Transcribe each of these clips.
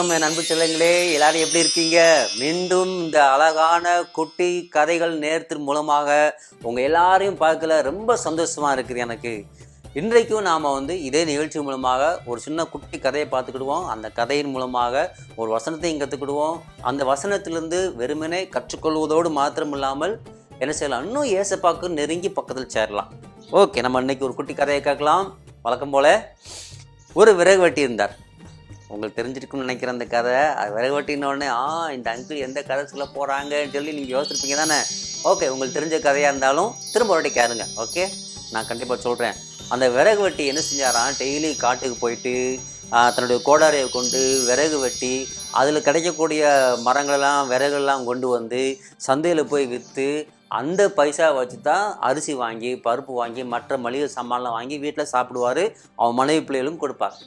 வணக்கம் என் அன்பு செல்லங்களே, எல்லாரும் எப்படி இருக்கீங்க? மீண்டும் இந்த அழகான குட்டி கதைகள் நேரத்தின் மூலமாக உங்கள் எல்லாரையும் பார்க்கல ரொம்ப சந்தோஷமாக இருக்குது எனக்கு. இன்றைக்கும் நாம் இதே நிகழ்ச்சி மூலமாக ஒரு சின்ன குட்டி கதையை பார்த்துக்கிடுவோம். அந்த கதையின் மூலமாக ஒரு வசனத்தையும் கற்றுக்கிடுவோம். அந்த வசனத்திலிருந்து வெறுமனே கற்றுக்கொள்வதோடு மாத்திரம் இல்லாமல் என்ன செய்யலாம், இன்னும் ஏசப்பாக்கு நெருங்கி பக்கத்தில் சேரலாம். ஓகே, நம்ம இன்னைக்கு ஒரு குட்டி கதையை கேட்கலாம். வழக்கம் போல் ஒரு விறகு வெட்டி இருந்தார். உங்களுக்கு தெரிஞ்சிருக்குன்னு நினைக்கிற அந்த கதை. அது விறகு வெட்டினோடனே இந்த அங்கிள் எந்த கதை சொல்ல போகிறாங்கன்னு சொல்லி நீங்கள் யோசிச்சிருப்பீங்க தானே. ஓகே, உங்களுக்கு தெரிஞ்ச கதையாக இருந்தாலும் திரும்ப ஒரு வாட்டி கேளுங்க. ஓகே, நான் கண்டிப்பாக சொல்கிறேன். அந்த விறகு வெட்டி என்ன செஞ்சாராம், டெய்லி காட்டுக்கு போயிட்டு தன்னுடைய கோடாரியை கொண்டு விறகு வெட்டி அதில் கிடைக்கக்கூடிய மரங்களெல்லாம் விறகுலாம் கொண்டு வந்து சந்தையில் போய் விற்று அந்த பைசா வச்சு தான் அரிசி வாங்கி பருப்பு வாங்கி மற்ற மளிகை சாமான்லாம் வாங்கி வீட்டில் சாப்பிடுவார். அவன் மனைவி பிள்ளைகளும் கொடுப்பார்.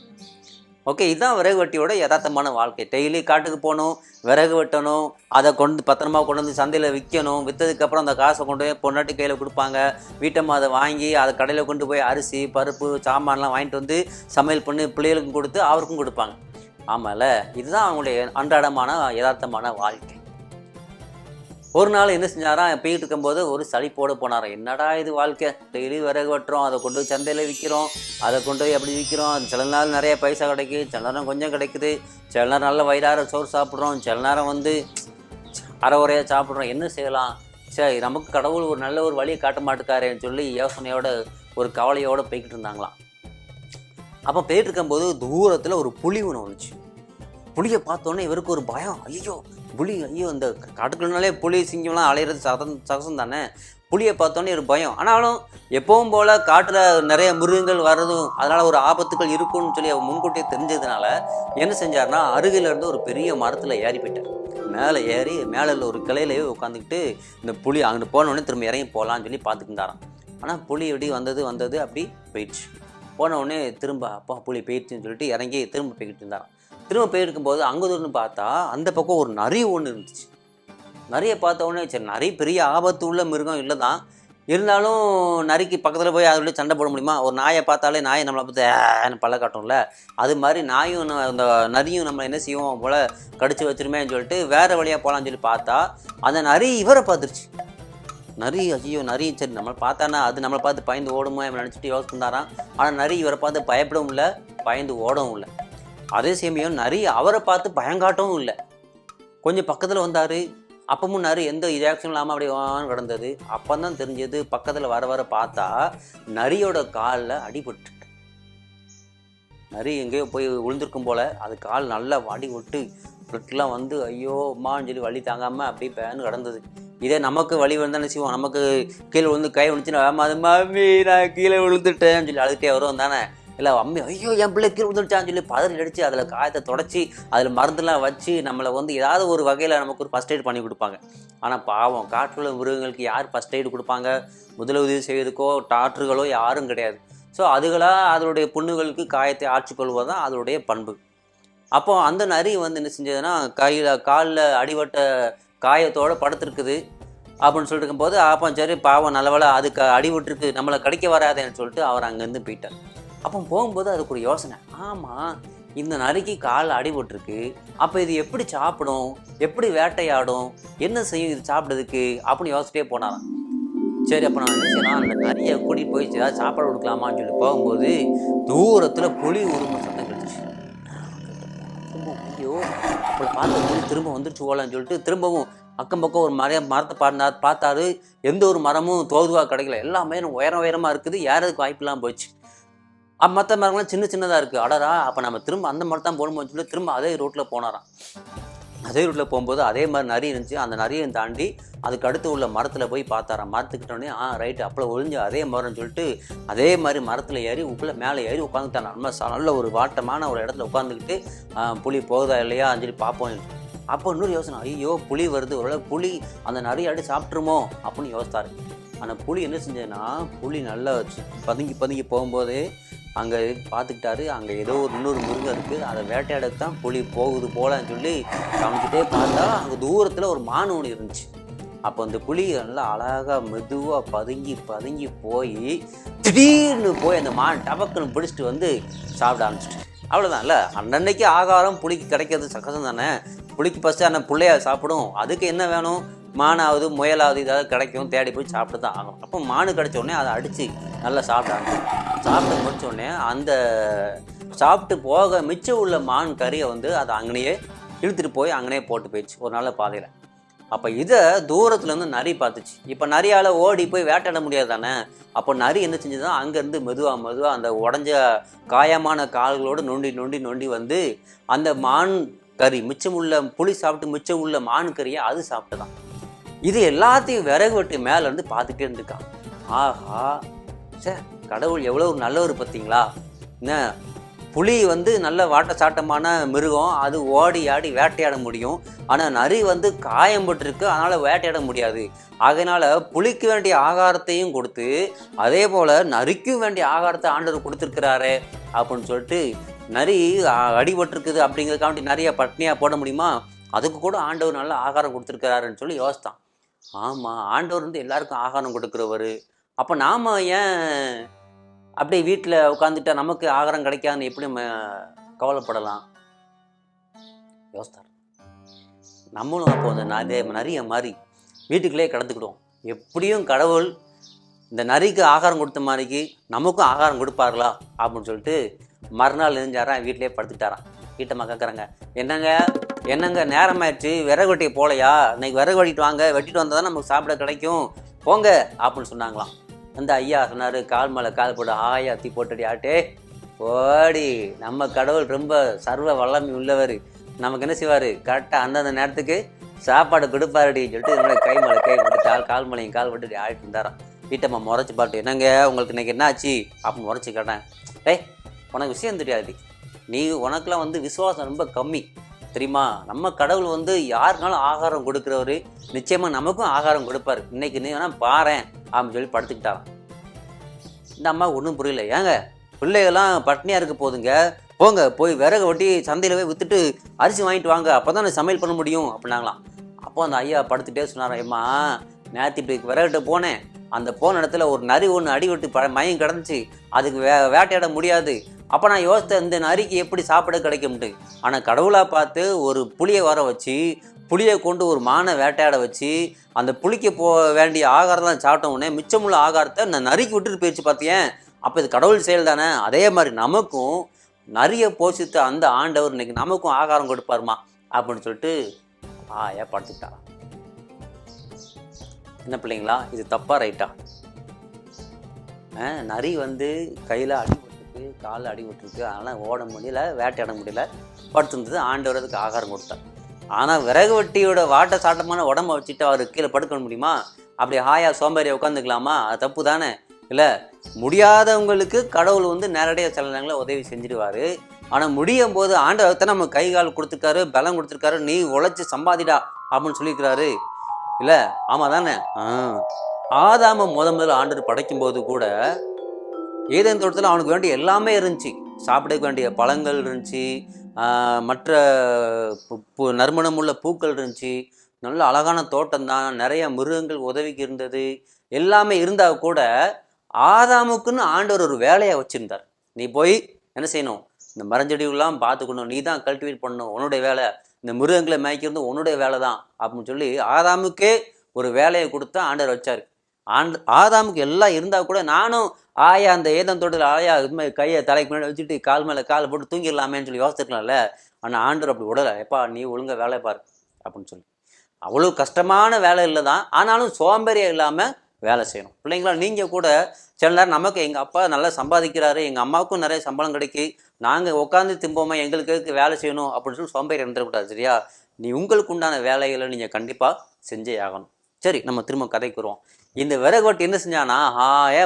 ஓகே, இதுதான் விறகு வெட்டியோட யதார்த்தமான வாழ்க்கை. டெய்லி காட்டுக்கு போகணும், விறகு வெட்டணும், அதை பத்திரமா கொண்டு வந்து சந்தையில் விற்கணும். விற்றதுக்கப்புறம் அந்த காசை கொண்டு போய் பொண்டாட்டி கையில் கொடுப்பாங்க. வீட்டம்மா அதை வாங்கி அதை கடையில் கொண்டு போய் அரிசி பருப்பு சாமான்லாம் வாங்கிட்டு வந்து சமையல் பண்ணி பிள்ளைகளுக்கும் கொடுத்து அவருக்கும் கொடுப்பாங்க. ஆமாம்ல, இதுதான் அவங்களுடைய அன்றாடமான யதார்த்தமான வாழ்க்கை. ஒரு நாள் என்ன செஞ்சாராம், போயிட்டு இருக்கும்போது ஒரு சளிப்போடு போனாராம். என்னடா இது வாழ்க்கை, டெய்லி விறகு வெட்டுறோம், அதை கொண்டு போய் சந்தையில் விற்கிறோம், அதை கொண்டு போய் அப்படி விற்கிறோம். சில நாள் நிறைய பைசா கிடைக்குது, சில நேரம் கொஞ்சம் கிடைக்குது, சில நேரம் நல்ல வயிறார சோறு சாப்பிட்றோம், சில நேரம் அரை உரையாக சாப்பிட்றோம். என்ன செய்யலாம், சரி நமக்கு கடவுள் ஒரு நல்ல ஒரு வழியை காட்ட மாட்டுக்காரேன்னு சொல்லி யோசனையோட ஒரு கவலையோடு போய்கிட்டு இருந்தாங்களாம். அப்போ போயிட்டு இருக்கும்போது தூரத்தில் ஒரு புலி ஒன்று வந்துச்சு. புளியை பார்த்தோன்னே இவருக்கு ஒரு பயம். ஐயோ புலி, ஐயோ இந்த காட்டுக்குள்ளனாலே புலி சிங்கம்லாம் அலையிறது சகசம் தானே. புளியை பார்த்தோன்னே ஒரு பயம். ஆனாலும் எப்பவும் போல் காட்டில் நிறைய மிருகங்கள் வர்றதும் அதனால் ஒரு ஆபத்துக்கள் இருக்குன்னு சொல்லி அவர் முன்கூட்டியே தெரிஞ்சதுனால என்ன செஞ்சார்னா, அருகில் இருந்து ஒரு பெரிய மரத்தில் ஏறி போயிட்டார். மேலே ஏறி மேலே ஒரு கிளையிலேயே உட்காந்துக்கிட்டு இந்த புளி அங்கிட்டு போனோடனே திரும்ப இறங்கி போகலான்னு சொல்லி பார்த்துக்கிட்டாராம். ஆனால் புளி எப்படி வந்தது அப்படி போயிடுச்சு. போனவுடனே திரும்ப அப்பா புளி போயிடுச்சுன்னு சொல்லிட்டு இறங்கி திரும்ப போய்கிட்டு இருந்தாராம். திரும்ப போயிருக்கும்போது அங்கே தூரம்னு பார்த்தா அந்த பக்கம் ஒரு நரி ஒன்று இருந்துச்சு. நரியை பார்த்த உடனே சரி, நரி பெரிய ஆபத்து உள்ள மிருகம் இல்லை தான், இருந்தாலும் நரிக்கு பக்கத்தில் போய் அதோடய சண்டை போட முடியுமா? ஒரு நாயை பார்த்தாலே நாயை நம்மளை பார்த்து பல்ல காட்டும்ல, அது மாதிரி நாயும் அந்த நரியும் நம்ம என்ன செய்வோம் போல் கடிச்சு வச்சிருமேன்னு சொல்லிட்டு வேறு வழியாக போகலான்னு சொல்லி பார்த்தா அந்த நரி இவரை பார்த்துருச்சு. நரி ஐயோ நரி சரி நம்மளை பார்த்தானா அது நம்மளை பார்த்து பயந்து ஓடுமோ நினச்சிட்டு யோசிச்சுருந்தாராம். ஆனால் நரி இவரை பார்த்து பயப்படவும் இல்லை, பயந்து ஓடவும் இல்லை. அதே சமயம் நரி அவரை பார்த்து பயங்காட்டவும் இல்லை. கொஞ்சம் பக்கத்தில் வந்தார். அப்பவும் நரி எந்த ரியாக்ஷன் இல்லாமல் அப்படியே கிடந்தது. அப்போ தான் தெரிஞ்சது, பக்கத்தில் வர பார்த்தா நரியோட காலில் அடிபட்டு, நரி எங்கேயோ போய் விழுந்திருக்கும் போல் அது கால் நல்லா அடி விட்டு பிளட்லாம் ஐயோ அம்மான்னு சொல்லி வலி தாங்காமல் அப்படியே பேன்னு கிடந்தது. இதே நமக்கு வலி விழுந்தானே செய்வோம், நமக்கு கீழே விழுந்து கை விழுந்துச்சுன்னா அது மம்மி நான் கீழே விழுந்துட்டேன்னு சொல்லி அழுதுகிட்டே வரும் தானே. இல்லை அம்மி ஐயோ என் பிள்ளை கீழே விழுந்துட்டான்னு சொல்லி பதறி அடித்து அதில் காயத்தை தொடச்சி அதில் மருந்துலாம் வச்சு நம்மளை ஏதாவது ஒரு வகையில் நமக்கு ஒரு ஃபஸ்ட் எய்ட் பண்ணி கொடுப்பாங்க. ஆனால் பாவம் காட்டுள்ள மிருகங்களுக்கு யார் ஃபஸ்ட் எய்டு கொடுப்பாங்க? முதலுதவி செய்வதுக்கோ டாக்டர்களோ யாரும் கிடையாது. ஸோ அதுகளாக அதனுடைய புண்ணுகளுக்கு காயத்தை ஆற்றிக்கொள்வது தான் அதனுடைய பண்பு. அப்போ அந்த நரி என்ன செஞ்சதுன்னா, காலில் அடிபட்ட காயத்தோடு படுத்துருக்குது அப்படின்னு சொல்லிட்டு இருக்கும்போது அப்போ சரி பாவம் நல்லவேளை அதுக்கு அடிபட்டுருக்கு, நம்மளை கடிக்க வராதேன்னு சொல்லிட்டு அவர் அங்கேருந்து போயிட்டார். அப்போ போகும்போது அதுக்கு ஒரு யோசனை, ஆமாம் இந்த நரிக்கு காலில் அடிபட்டுருக்கு, அப்போ இது எப்படி சாப்பிடும், எப்படி வேட்டையாடும், என்ன செய்யும் இது சாப்பிட்றதுக்கு அப்படின்னு யோசிச்சிட்டே போனாராம். சரி அப்போ நான் என்ன செய்யலாம், அந்த நரியை கூட்டிகிட்டு போய் ஏதாவது சாப்பாடு கொடுக்கலாமான்னு சொல்லி போகும்போது தூரத்தில் புலி உரும சத்தம் கிடைச்சிச்சு. ஐயோ அப்படி பார்த்த புலி திரும்ப வந்துருச்சு போகலான்னு சொல்லிட்டு திரும்பவும் அக்கம் பக்கம் ஒரு மரத்தை பார்த்தாரு. எந்த ஒரு மரமும் தோதுவாக கிடைக்கல, எல்லாமே உயரமாக இருக்குது, ஏறதுக்கு வாய்ப்பெல்லாம் போயிடுச்சு. மற்ற மரங்கள்லாம் சின்னதாக இருக்குது. அடரா அப்போ நம்ம திரும்ப அந்த மரத்தை தான் போகணும்னு சொல்லி திரும்ப அதே ரூட்டில் போனாராம். அதே ரூட்டில் போகும்போது அதே மாதிரி நரி இருந்துச்சு. அந்த நரியை தாண்டி அதுக்கு அடுத்து உள்ள மரத்தில் போய் பார்த்தாராம். மரத்துக்கிட்டோடனே ரைட்டு அப்போ ஒழிஞ்சு அதே மரம்னு சொல்லிட்டு அதே மாதிரி மரத்தில் ஏறி மேலே ஏறி உட்காந்துட்டான். நல்ல ஒரு வாட்டமான ஒரு இடத்துல உட்காந்துக்கிட்டு புலி போகுதா இல்லையா சொல்லி பார்ப்போம். அப்போ இன்னொரு யோசனை, ஐயோ புலி வருது, ஒரு புலி அந்த நரியை அடி சாப்பிட்ருமோ அப்படின்னு யோசித்தாரு. ஆனால் புலி என்ன செஞ்சதுன்னா, புலி நல்லா பதுங்கி போகும்போது அங்கே பார்த்துக்கிட்டாரு, அங்கே ஏதோ இன்னொரு மிருகம் இருக்குது, அதை வேட்டையாடக்கு தான் புலி போகுது போலன்னு சொல்லி கவனிச்சுட்டே பார்த்தா அங்கே தூரத்தில் ஒரு மான் ஒன்று இருந்துச்சு. அப்போ அந்த புலி நல்லா அழகாக மெதுவாக பதுங்கி போய் திடீர்னு போய் அந்த மான் டபக்குன்னு பிடிச்சிட்டு சாப்பிட ஆரம்பிச்சிட்டு. அவ்வளோதான். இல்லை, அன்னன்னைக்கு ஆகாரம் புளிக்கு கிடைக்கிறது சகஜம் தானே. புளிக்கு ஃபஸ்ட்டு அந்த பிள்ளைய சாப்பிடும். அதுக்கு என்ன வேணும், மானாவது முயலாவது ஏதாவது கிடைக்கும், தேடி போய் சாப்பிட்டு தான் ஆகணும். அப்போ மானு கிடைச்ச உடனே அதை அடித்து நல்லா சாப்பிட்டாங்க. சாப்பிட்டு முடிச்ச உடனே அந்த சாப்பிட்டு போக மிச்சம் உள்ள மான் கறியை வந்து அதை அங்கேயே இழுத்துட்டு போய் அங்கேயே போட்டு போயிடுச்சு ஒரு நல்ல பாதையில். அப்போ இதை தூரத்துலேருந்து நரி பார்த்துச்சு. இப்போ நரியால் ஓடி போய் வேட்டையாட முடியாது தானே. அப்போ நரி என்ன செஞ்சதுன்னா அங்கேருந்து மெதுவாக அந்த உடஞ்ச காயமான கால்களோடு நொண்டி வந்து அந்த மான் கறி மிச்சம் உள்ள புளி சாப்பிட்டு மிச்சம் உள்ள மான் கறியை அது சாப்பிட்டு தான். இது எல்லாத்தையும் விறகு வெட்டி மேலேருந்து பார்த்துட்டே இருந்துக்கான். ஆஹா, சே, கடவுள் எவ்வளோ ஒரு நல்லவர் பார்த்தீங்களா. என்ன, புலி வந்து நல்ல வாட்ட சாட்டமான மிருகம், அது ஓடி ஆடி வேட்டையாட முடியும். ஆனால் நரி வந்து காயம் பட்டிருக்கு, அதனால் வேட்டையாட முடியாது. அதனால் புலிக்கு வேண்டிய ஆகாரத்தையும் கொடுத்து அதே போல் நரிக்கும் வேண்டிய ஆகாரத்தை ஆண்டவர் கொடுத்துருக்கிறாரு அப்படின்னு சொல்லிட்டு, நரி அடிபட்டிருக்குது அப்படிங்கிறதுக்காண்டி நிறைய பட்னியாக போட முடியுமா, அதுக்கு கூட ஆண்டவர் நல்ல ஆகாரம் கொடுத்துருக்கிறாருன்னு சொல்லி யோசித்தான். ஆமாம், ஆண்டவர் வந்து எல்லாருக்கும் ஆகாரம் கொடுக்குறவர். அப்போ நாம் ஏன் அப்படியே வீட்டில் உட்காந்துட்டா நமக்கு ஆகாரம் கிடைக்காதுன்னு எப்படி கவலைப்படலாம் யோசித்தார். நம்மளும் அப்போ அந்த நிறைய மாதிரி வீட்டுக்குள்ளே கிடந்துக்கிடுவோம். எப்படியும் கடவுள் இந்த நரிக்கு ஆகாரம் கொடுத்த மாதிரிக்கு நமக்கும் ஆகாரம் கொடுப்பார்களா அப்படின்னு சொல்லிட்டு மறுநாள் எழுந்தாரான், வீட்டிலே படுத்துக்கிட்டாரான். வீட்டம்மா கேட்குறாங்க, என்னங்க நேரமாயிடுச்சு, விறகு வெட்டி போலையா, இன்னைக்கு விறகு வெட்டிட்டு வாங்க, வெட்டிட்டு வந்தால் தான் நமக்கு சாப்பிட கிடைக்கும், போங்க அப்படின்னு சொன்னாங்களாம். அந்த ஐயா சொன்னார், கால் மேலே கால் போட்டு ஆயா தீ போட்டடி ஆட்டே ஓடி, நம்ம கடவுள் ரொம்ப சர்வ வல்லமை உள்ளவர், நமக்கு என்ன செய்வார், கரெக்டாக அந்தந்த நேரத்துக்கு சாப்பாடு கொடுப்பாருடின்னு சொல்லிட்டு என்னோட கை மேலே கை போட்டு கால் மேலையும் கால் போட்டு ஆடிட்டு இருந்தாரான். வீட்டம்மா முறைச்சி பாட்டு, என்னங்க உங்களுக்கு இன்னைக்கு என்ன ஆச்சு அப்படின்னு முறைச்சி கேட்டேன். உனக்கு விஷயம் தெரியாது, நீ உனக்குலாம் வந்து விசுவாசம் ரொம்ப கம்மி தெரியுமா. நம்ம கடவுள் வந்து யாருனாலும் ஆகாரம் கொடுக்குறவர், நிச்சயமாக நமக்கும் ஆகாரம் கொடுப்பார், இன்னைக்கு நீ வேணால் பாரேன் அப்படின்னு சொல்லி படுத்துக்கிட்டாரான். இந்த அம்மா ஒன்றும் புரியல. ஏங்க பிள்ளைகள்லாம் பட்னியாக இருக்க போதுங்க, போங்க போய் விறகு வெட்டி சந்தையில் போய் விற்றுட்டு அரிசி வாங்கிட்டு வாங்க, அப்போ தான் நான் சமையல் பண்ண முடியும் அப்படின்னாங்களாம். அப்போ அந்த ஐயா படுத்துகிட்டே சொன்னார், ஏம்மா நேற்று இப்படி விறகுட்ட போனேன், அந்த போன இடத்துல ஒரு நரி ஒன்று அடிவிட்டு மயம் கிடந்துச்சு, அதுக்கு வேட்டையாட முடியாது. அப்போ நான் யோசித்தேன், இந்த நரிக்கு எப்படி சாப்பிட கிடைக்கும்ட்டு. ஆனால் கடவுளாக பார்த்து ஒரு புளியை வர வச்சு, புளியை கொண்டு ஒரு மானை வேட்டையாட வச்சு, அந்த புளிக்கு வேண்டிய ஆகாரம்லாம் சாப்பிட்ட உடனே மிச்சமுள்ள ஆகாரத்தை நான் நரிக்கு விட்டுட்டு போயிடுச்சு பார்த்தியேன். அப்போ இது கடவுள் செயல் தானே. அதே மாதிரி நமக்கும் நிறைய போஷித்த அந்த ஆண்டவர் இன்னைக்கு நமக்கும் ஆகாரம் கொடுப்பாருமா அப்படின்னு சொல்லிட்டு ஏன் படுத்துக்கிட்டாராம். என்ன பிள்ளைங்களா, இது தப்பா ரைட்டா? நரி வந்து கையில் அடிபட்டுருக்கு, காலில் அடிபட்டுருக்கு, அதனால் ஓட முடியல, வேட்டையாட முடியல, படுத்துருந்தது. ஆண்டவர் அதுக்கு ஆகாரம் கொடுத்தார். ஆனால் விறகு வெட்டியோட வாட்ட சாட்டமான உடம்பை வச்சுட்டு அவர் கீழே படுக்க முடியுமா? அப்படி ஹாயா சோம்பேறியை உட்காந்துக்கலாமா? அது தப்பு தானே. இல்லை, முடியாதவங்களுக்கு கடவுள் வந்து நேரடியாக சில நேரங்களில் உதவி செஞ்சிடுவார். ஆனால் முடியும் போது ஆண்டவர் தான் நம்ம கை கால் கொடுத்துருக்காரு, பலம் கொடுத்துருக்காரு, நீ உழைச்சி சம்பாதிடா அப்படின்னு சொல்லியிருக்கிறாரு. இல்லை, ஆமாம் தானே. ஆதாம முதல்ல ஆண்டவர் படைக்கும்போது கூட ஏதேன் தோட்டத்தில் அவனுக்கு வேண்டிய எல்லாமே இருந்துச்சு. சாப்பிட வேண்டிய பழங்கள் இருந்துச்சு, மற்ற நறுமணம் உள்ள பூக்கள் இருந்துச்சு, நல்ல அழகான தோட்டம் தான், நிறைய மிருகங்கள் உதவிக்கு இருந்தது, எல்லாமே இருந்தால் கூட ஆதாமுக்குன்னு ஆண்டவர் ஒரு வேலையை வச்சுருந்தார். நீ போய் என்ன செய்யணும், இந்த மரஞ்செடிகள்லாம் பார்த்துக்கணும், நீ தான் கல்டிவேட் பண்ணணும், உன்னுடைய வேலை, இந்த மிருகங்களை மேய்க்கிறது உன்னுடைய வேலை தான் அப்படின்னு சொல்லி ஆதாமுக்கே ஒரு வேலையை கொடுத்தா ஆண்டவர் வச்சார். ஆதாமுக்கு எல்லாம் இருந்தால் கூட நானும் அந்த ஏதன் தோட்டத்தில் இது மாதிரி கையை தலைக்கு முன்னாடி வச்சுட்டு கால் மேலே காலை போட்டு தூங்கிடலாமேன்னு சொல்லி யோசிச்சிருக்கலாம்ல. ஆனால் ஆண்டவர் அப்படி விடலை. எப்பா நீ ஒழுங்காக வேலை பாரு அப்படின்னு சொல்லி. அவ்வளோ கஷ்டமான வேலை இல்லை தான், ஆனாலும் சோம்பேறியாக இல்லாமல் வேலை செய்யணும். பிள்ளைங்களா, நீங்கள் கூட சில நேரம் நமக்கு எங்கள் அப்பா நல்லா சம்பாதிக்கிறாரு, எங்கள் அம்மாவுக்கும் நிறைய சம்பளம் கிடைக்கி, நாங்கள் உட்காந்து திம்போமா, எங்களுக்கு வேலை செய்யணும் அப்படின்னு சொல்லி சோம்பேறி இருந்துடக்கூடாது. சரியா? நீ உங்களுக்கு உண்டான வேலைகளை நீங்கள் கண்டிப்பாக செஞ்சே ஆகணும். சரி, நம்ம திரும்ப கதைக்கு வருவோம். இந்த விறகு வெட்டி என்ன செஞ்சானா,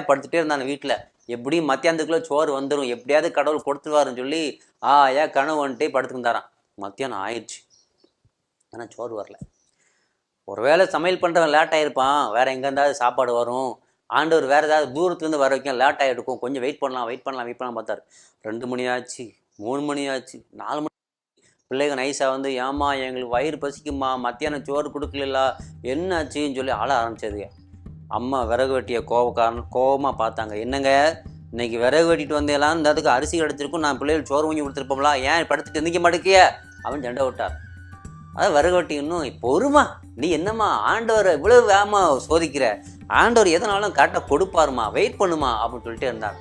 படுத்துகிட்டே இருந்தாங்க வீட்டில். எப்படியும் மத்தியானத்துக்குள்ளே சோறு வந்துடும், எப்படியாவது கடவுள் கொடுத்துருவாருன்னு சொல்லி கனவு வந்துட்டே படுத்துக்கிட்டாரான். மத்தியானம் ஆயிடுச்சு, ஆனால் சோறு வரல. ஒருவேளை சமையல் பண்ணுறவன் லேட் ஆகிருப்பான், வேறு எங்கேருந்தாவது சாப்பாடு வரும், ஆண்டவர் வேறு ஏதாவது தூரத்துலேருந்து வர வைக்கும், லேட் ஆகிருக்கும், கொஞ்சம் வெயிட் பண்ணலாம் பார்த்தார். 2 மணி ஆச்சு, 3 மணி ஆச்சு, 4 மணி. பிள்ளைங்க நைஸாக வந்து, ஏம்மா எங்களுக்கு வயிறு பசிக்குமா, மத்தியானம் சோறு கொடுக்கல, என்ன ஆச்சுன்னு சொல்லி ஆள ஆரம்பிச்சது. அம்மா விறகு வெட்டிய கோபமாக பார்த்தாங்க. என்னங்க இன்னைக்கு விறகு வெட்டிட்டு வந்தேலாம் இந்த அதுக்கு அரிசி கிடச்சிருக்கும், நான் பிள்ளைகள் சோறு வாங்கி கொடுத்துருப்போம்ல, ஏன் படுத்துட்டு எந்திக்க மாட்டேக்கிய அவன் சண்டை விட்டார். அதான் விறகு வெட்டி இன்னும் பொறுமா, நீ என்னம்மா ஆண்டவரை இவ்வளவு வேகமா சோதிக்கிற, ஆண்டவர் எதனாலும் கரெக்டாக கொடுப்பாருமா, வெயிட் பண்ணுமா அப்படின்னு சொல்லிட்டே இருந்தார்.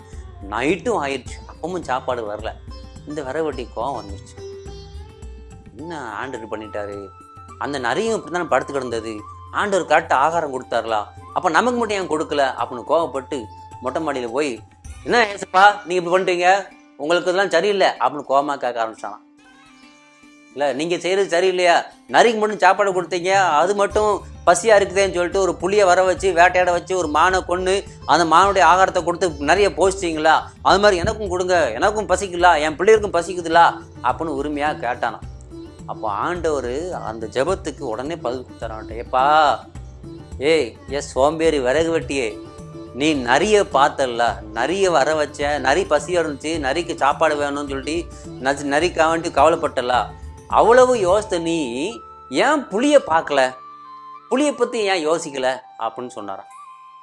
நைட்டும் ஆயிடுச்சு, அப்பவும் சாப்பாடு வரல. இந்த விறகு வெட்டி கோவம் வந்துருச்சு. என்ன ஆண்டவர் பண்ணிட்டாரு, அந்த நிறைய இப்படி தானே படுத்து கிடந்தது, ஆண்டவர் கரெக்டாக ஆகாரம் கொடுத்தாருலா, அப்போ நமக்கு மட்டும் ஏன் கொடுக்கல அப்படின்னு கோவப்பட்டு மொட்டை மாடியில் போய், என்ன ஏசப்பா நீங்கள் இப்படி பண்ணுறீங்க, உங்களுக்கு இதெல்லாம் சரியில்லை அப்படின்னு கோவமாக கேட்க ஆரம்பிச்சானா. இல்லை நீங்கள் செய்கிறது சரியில்லையா, நரிக்கு மட்டும் சாப்பாடு கொடுத்தீங்க, அது மட்டும் பசியாக இருக்குதுன்னு சொல்லிட்டு ஒரு புளியை வர வச்சு வேட்டையாட வச்சு ஒரு மானை கொன்று அந்த மானுடைய ஆகாரத்தை கொடுத்து நிறைய போச்சிட்டிங்களா, அது மாதிரி எனக்கும் கொடுங்க, எனக்கும் பசிக்கலா, என் பிள்ளைகளுக்கும் பசிக்குதுலா அப்படின்னு உரிமையாக கேட்டானா. அப்போ ஆண்டவர் அந்த ஜெபத்துக்கு உடனே பதில் கொடுத்தாரான்ட்ட, ஏப்பா சோம்பேறி விறகு வெட்டியே, நீ நரிய பார்த்தல்ல, நரிய வர வச்ச, நரி பசியாக இருந்துச்சு, நரிக்கு சாப்பாடு வேணும்னு சொல்லிட்டு நரிக்காக வேண்டி கவலைப்பட்டல, அவ்வளவு யோசித்த நீ ஏன் புளியை பார்க்கல, புளியை பற்றி ஏன் யோசிக்கல அப்படின்னு சொன்னாரான்.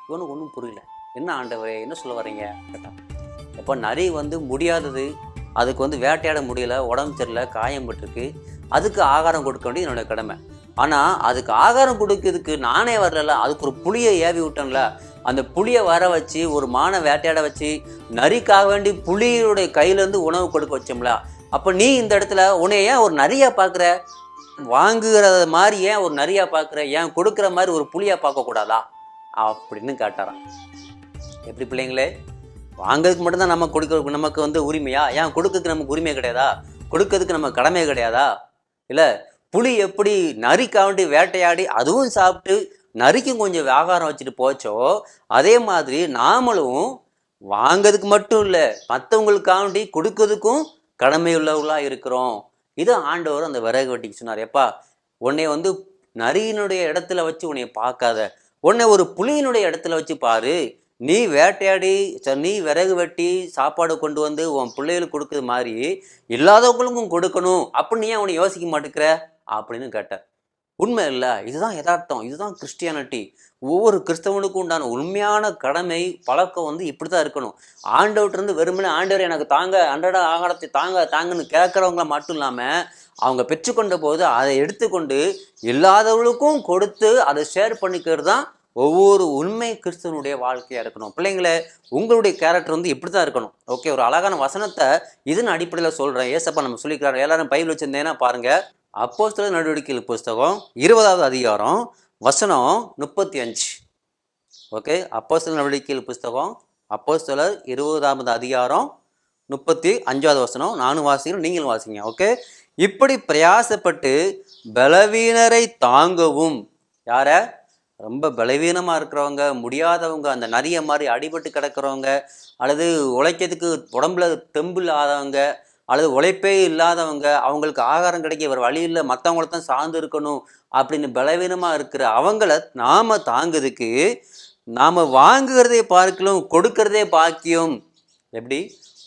இவனுக்கு ஒன்றும் புரியல. என்ன ஆண்டவரே என்ன சொல்ல வரீங்க கேட்டான். இப்போ நரி முடியாதது, அதுக்கு வேட்டையாட முடியல, உடம்பு சரியில்லை, காயம் பட்டிருக்கு, அதுக்கு ஆகாரம் கொடுக்க வேண்டியது என்னோட கடமை. ஆனால் அதுக்கு ஆகாரம் கொடுக்கிறதுக்கு நானே வரல, அதுக்கு ஒரு புளியை ஏவி விட்டேன்ல, அந்த புளியை வர வச்சு ஒரு மானை வேட்டையாட வச்சு நரிக்காக வேண்டி புலியுடைய கையிலேருந்து உணவு கொடுக்க வச்சோம்ல, அப்போ நீ இந்த இடத்துல உன்னை ஏன் ஒரு நரியா பார்க்குற, வாங்குகிறத மாதிரி ஏன் ஒரு நரியா பார்க்குற, ஏன் கொடுக்குற மாதிரி ஒரு புளியா பார்க்கக்கூடாதா அப்படின்னு கேட்டாராம். எப்படி பிள்ளைங்களே, வாங்கிறதுக்கு மட்டும்தான் நம்ம கொடுக்க நமக்கு உரிமையா, ஏன் கொடுக்கறதுக்கு நமக்கு உரிமை கிடையாதா, கொடுக்கறதுக்கு நம்ம கடமை கிடையாதா? இல்லை, புலி எப்படி நரிக்காண்டி வேட்டையாடி அதுவும் சாப்பிட்டு நரிக்கும் கொஞ்சம் வியாபாரம் வச்சுட்டு போச்சோ, அதே மாதிரி நாமளும் வாங்கிறதுக்கு மட்டும் இல்லை, மற்றவங்களுக்காண்டி கொடுக்கறதுக்கும் கடமை உள்ளவர்களாக இருக்கிறோம். இது ஆண்டவர் அந்த விறகு வெட்டிக்கு சொன்னார். எப்பா, உன்னை நரியினுடைய இடத்துல வச்சு உன்னை பார்க்காத, உன்னை ஒரு புலியினுடைய இடத்துல வச்சு பாரு. நீ வேட்டையாடி நீ விறகு வெட்டி சாப்பாடு கொண்டு உன் பிள்ளைகளுக்கு கொடுக்குறது மாதிரி இல்லாதவங்களுக்கும் கொடுக்கணும் அப்படின்னு ஏன் அவனை யோசிக்க மாட்டேங்கிற அப்படின்னு கேட்டார். உண்மை இல்லை, இதுதான் யதார்த்தம், இதுதான் கிறிஸ்டியானிட்டி. ஒவ்வொரு கிறிஸ்தவனுக்கும் உண்டான உண்மையான கடமை பழக்கம் இப்படி தான் இருக்கணும். ஆண்டவர்கிட்ட வெறுமனே ஆண்டவர் எனக்கு தாங்க, அன்றாட ஆகாரத்தை தாங்கன்னு கேட்குறவங்கள மட்டும் இல்லாமல் அவங்க பெற்றுக்கொண்ட போது அதை எடுத்துக்கொண்டு இல்லாதவங்களுக்கும் கொடுத்து அதை ஷேர் பண்ணிக்கிறது தான் ஒவ்வொரு உண்மை கிறிஸ்தவனுடைய வாழ்க்கையாக இருக்கணும். பிள்ளைங்களே, உங்களுடைய கேரக்டர் இப்படி தான் இருக்கணும். ஓகே, ஒரு அழகான வசனத்தை இதன் அடிப்படையில் சொல்கிறேன். ஏசப்பா நம்ம சொல்லிக்கிறாரு. எல்லாரும் பைபிள் வச்சுருந்தேன்னா பாருங்கள். அப்போஸ்தலர் நடவடிக்கைகள் புஸ்தகம் 20வது அதிகாரம் வசனம் 35. ஓகே, அப்போஸ்தலர் நடவடிக்கைகள் புஸ்தகம் அப்போஸ்தலர் 20வது அதிகாரம் 35வது வசனம். நானும் வாசிக்கிறேன், நீங்களும் வாசிங்க. ஓகே, இப்படி பிரயாசப்பட்டு பலவீனரை தாங்கவும், யார ரொம்ப பலவீனமாக இருக்கிறவங்க, முடியாதவங்க, அந்த நிறைய மாதிரி அடிபட்டு கிடக்கிறவங்க, அல்லது உழைக்கிறதுக்கு உடம்புல தெம்பு இல்லாதவங்க, அல்லது உழைப்பே இல்லாதவங்க, அவங்களுக்கு ஆகாரம் கிடைக்க ஒரு வழி இல்லை, மற்றவங்கள தான் சார்ந்து இருக்கணும் அப்படின்னு பலவீனமாக இருக்கிற அவங்கள நாம் தாங்கிறதுக்கு நாம் வாங்குகிறதை பார்க்கலாம் கொடுக்கறதே பாக்கியம். எப்படி?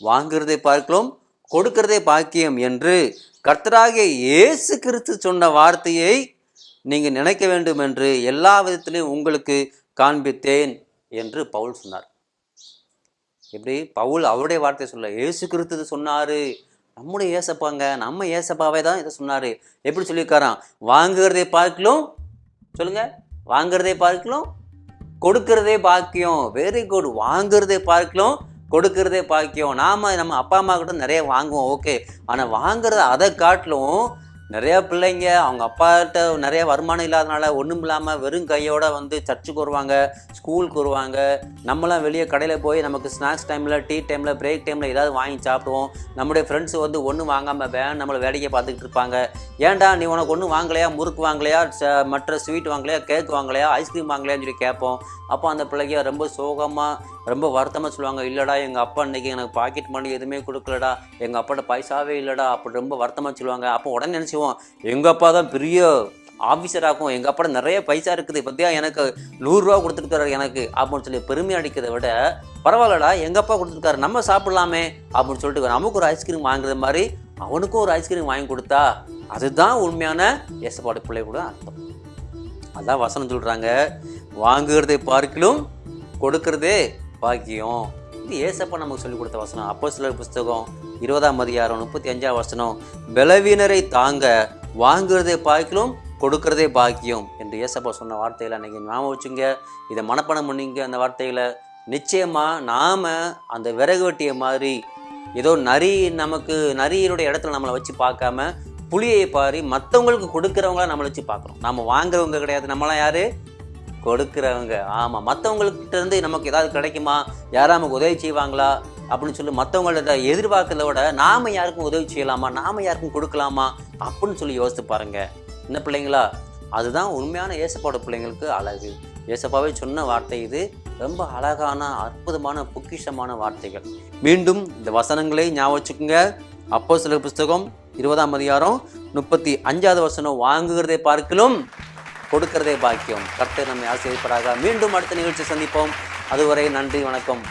வாங்குகிறதை பார்க்கலாம் கொடுக்கறதே பாக்கியம் என்று கர்த்தராகிய இயேசு கிறிஸ்து சொன்ன வார்த்தையை நீங்கள் நினைக்க வேண்டும் என்று எல்லா விதத்திலையும் உங்களுக்கு காண்பித்தேன் என்று பவுல் சொன்னார். எப்படி? பவுல் அவருடைய வார்த்தையை சொல்ல, இயேசு கிறிஸ்து சொன்னாரு, நம்முடைய ஏசப்பாங்க, நம்ம ஏசப்பாவே தான் இதை சொன்னாரு. எப்படி சொல்லியிருக்காராம்? வாங்குகிறதை பார்க்கலாம், சொல்லுங்க, வாங்குறதே பார்க்கலாம் கொடுக்கறதே பாக்கியம். Very good. வாங்குறதே பார்க்கலாம் கொடுக்கறதே பாக்கியம். நம்ம அப்பா அம்மா கிட்ட நிறைய வாங்குவோம், ஓகே. ஆனால் வாங்குறத அதை காட்டிலும் நிறையா பிள்ளைங்க அவங்க அப்பாட்ட நிறைய வருமானம் இல்லாதனால ஒன்றும் இல்லாமல் வெறும் கையோட சர்ச்சுக்கு வருவாங்க, ஸ்கூலுக்கு வருவாங்க. நம்மளாம் வெளியே கடையில் போய் நமக்கு ஸ்நாக்ஸ் டைமில், டீ டைமில், பிரேக் டைமில் ஏதாவது வாங்கி சாப்பிடுவோம். நம்முடைய ஃப்ரெண்ட்ஸ் ஒன்றும் வாங்காமல் நம்மளை வேடிக்கை பார்த்துக்கிட்டு இருப்பாங்க. ஏன்டா நீ உனக்கு ஒன்றும் வாங்கலையா, முறுக்கு வாங்கலையா, மற்ற ஸ்வீட் வாங்கலையா, கேக் வாங்கலையா, ஐஸ்கிரீம் வாங்கலையான்னு சொல்லி கேட்போம். அப்போ அந்த பிள்ளைங்க ரொம்ப சோகமாக ரொம்ப வருத்தமாக சொல்லுவாங்க, இல்லைடா எங்கள் அப்பா இன்றைக்கி எனக்கு பாக்கெட் மணி எதுவுமே கொடுக்கலடா, எங்கள் அப்பாட்ட பைசாவே இல்லைடா அப்படி ரொம்ப வருத்தமாக சொல்லுவாங்க. அப்போ உடனே நினச்சிவோம், எங்கள் அப்பா தான் பெரிய ஆஃபீஸராகும், எங்கள் அப்பாட்ட நிறைய பைசா இருக்குது, பற்றியா எனக்கு 100 ரூபா கொடுத்துருக்காரு எனக்கு அப்படின்னு சொல்லி பெருமை அடிக்கிறத விட, பரவாயில்லடா எங்கள் அப்பா கொடுத்துருக்காரு நம்ம சாப்பிட்லாமே அப்படின்னு சொல்லிட்டு நமக்கு ஒரு ஐஸ்கிரீம் வாங்குறது மாதிரி அவனுக்கும் ஒரு ஐஸ்கிரீம் வாங்கி கொடுத்தா அதுதான் உண்மையான ஏசப்பாடு பிள்ளை கூட அர்த்தம். அதான் வசனம் சொல்கிறாங்க, வாங்குகிறதை பார்க்கிலும் கொடுக்கறதே பாக்கியம். இது ஏசப்பா நமக்கு சொல்லிக் கொடுத்த வசனம். அப்போஸ்தலர் புஸ்தகம் 20ஆம் அதிகாரம் 35ஆம் வசனம், பலவீனரை தாங்க வாங்குறதே பாக்கியம் கொடுக்கறதே பாக்கியம் என்று ஏசப்பா சொன்ன வார்த்தைகளை அன்றைக்கி ஞாபகம் வச்சுங்க. இதை மனப்பாடம் பண்ணிங்க. அந்த வார்த்தைகளை நிச்சயமாக நாம் அந்த விறகு வெட்டிய மாதிரி ஏதோ நரியினுடைய இடத்துல நம்மளை வச்சு பார்க்காம புளியை பாரி மற்றவங்களுக்கு கொடுக்குறவங்கள நம்மளை வச்சு பார்க்குறோம். நம்ம வாங்குறவங்க கிடையாது, நம்மளாம் யார்? கொடுக்குறவங்க. ஆமாம், மற்றவங்கள்கிட்ட இருந்து நமக்கு ஏதாவது கிடைக்குமா, யாராவது நமக்கு உதவி செய்வாங்களா அப்படின்னு சொல்லி மற்றவங்கள்ட்ட எதிர்பார்க்கறத விட நாம் யாருக்கும் உதவி செய்யலாமா, நாம் யாருக்கும் கொடுக்கலாமா அப்படின்னு சொல்லி யோசித்து பாருங்க. என்ன பிள்ளைங்களா, அதுதான் உண்மையான ஏசப்பாவோட பிள்ளைங்களுக்கு அழகு. ஏசப்பாவே சொன்ன வார்த்தை இது. ரொம்ப அழகான அற்புதமான பொக்கிஷமான வார்த்தைகள். மீண்டும் இந்த வசனங்களை ஞாபகம் வச்சுக்கோங்க. அப்போஸ்தலர் புஸ்தகம் 20ஆம் அதிகாரம் 35ஆவது வசனம், வாங்குகிறதை பார்க்கிலும் கொடுக்கிறதே பாக்கியம். கர்த்தர் நம்மை ஆசீர்வதிப்பாராக. மீண்டும் அடுத்த நிகழ்ச்சி சந்திப்போம். அதுவரை நன்றி, வணக்கம்.